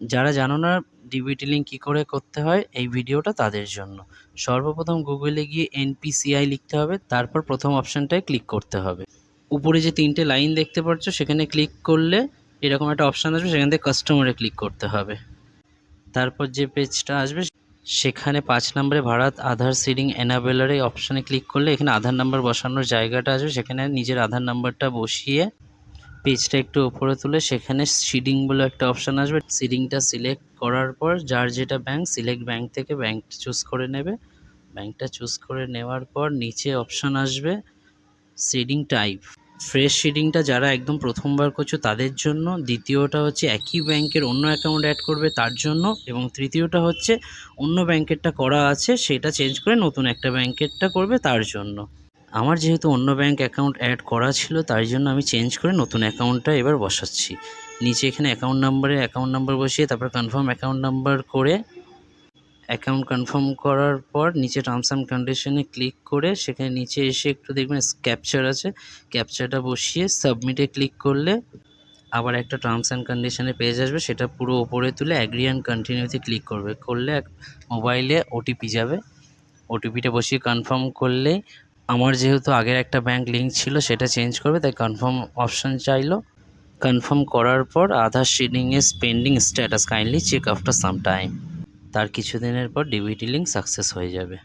যারা জানো না ডিবিটি লিঙ্ক কী করে করতে হয়, এই ভিডিওটা তাদের জন্য। সর্বপ্রথম গুগলে গিয়ে NPCI লিখতে হবে, তারপর প্রথম অপশানটায় ক্লিক করতে হবে। উপরে যে 3টে লাইন দেখতে পাচ্ছ সেখানে ক্লিক করলে এরকম একটা অপশান আসবে, সেখান থেকে কাস্টমারে ক্লিক করতে হবে। তারপর যে পেজটা আসবে সেখানে 5 নম্বরে ভারত আধার সিডিং এনাবেলার এই অপশানে ক্লিক করলে এখানে আধার নাম্বার বসানোর জায়গাটা আসবে, সেখানে নিজের আধার নাম্বারটা বসিয়ে পেজটা একটু উপরে তুলে সেখানে সিডিং বলে একটা অপশান আসবে। সিডিংটা সিলেক্ট করার পর যার যেটা ব্যাঙ্ক, সিলেক্ট ব্যাঙ্ক থেকে ব্যাঙ্কটা চুজ করে নেবে। ব্যাঙ্কটা চুজ করে নেওয়ার পর নিচে অপশান আসবে সিডিং টাইপ। ফ্রেশ সিডিংটা যারা একদম প্রথমবার করছো তাদের জন্য, দ্বিতীয়টা হচ্ছে একই ব্যাংকের অন্য অ্যাকাউন্ট অ্যাড করবে তার জন্য, এবং তৃতীয়টা হচ্ছে অন্য ব্যাংকেরটা করা আছে সেটা চেঞ্জ করে নতুন একটা ব্যাংকেরটা করবে তার জন্য। আমার যেহেতু অন্য ব্যাংক অ্যাকাউন্ট অ্যাড করা ছিল তাই জন্য আমি চেঞ্জ করে নতুন অ্যাকাউন্টটা এবার বসাচ্ছি। নিচে এখানে অ্যাকাউন্ট নাম্বার বসিয়ে তারপর কনফার্ম অ্যাকাউন্ট নাম্বার করে অ্যাকাউন্ট কনফার্ম করার পর নিচে টার্মস অ্যান্ড কন্ডিশনে ক্লিক করে সেখানে নিচে এসে একটু দেখবেন ক্যাপচার আছে, ক্যাপচারটা বসিয়ে সাবমিটে ক্লিক করলে আবার একটা টার্মস অ্যান্ড কন্ডিশনের পেজ আসবে, সেটা পুরো ওপরে তুলে অ্যাগ্রি অ্যান্ড কন্টিনিউতে ক্লিক করলে মোবাইলে ওটিপি যাবে। ওটিপিটা বসিয়ে কনফার্ম করলেই আমার যেহেতু আগের একটা ব্যাংক লিঙ্ক ছিল সেটা চেঞ্জ করবে, তাই কনফার্ম অপশান চাইলো। কনফার্ম করার পর আধার সিডিংয়ের pending status kindly check after some time, তার কিছুদিনের পর ডিবিটি লিঙ্ক সাকসেস হয়ে যাবে।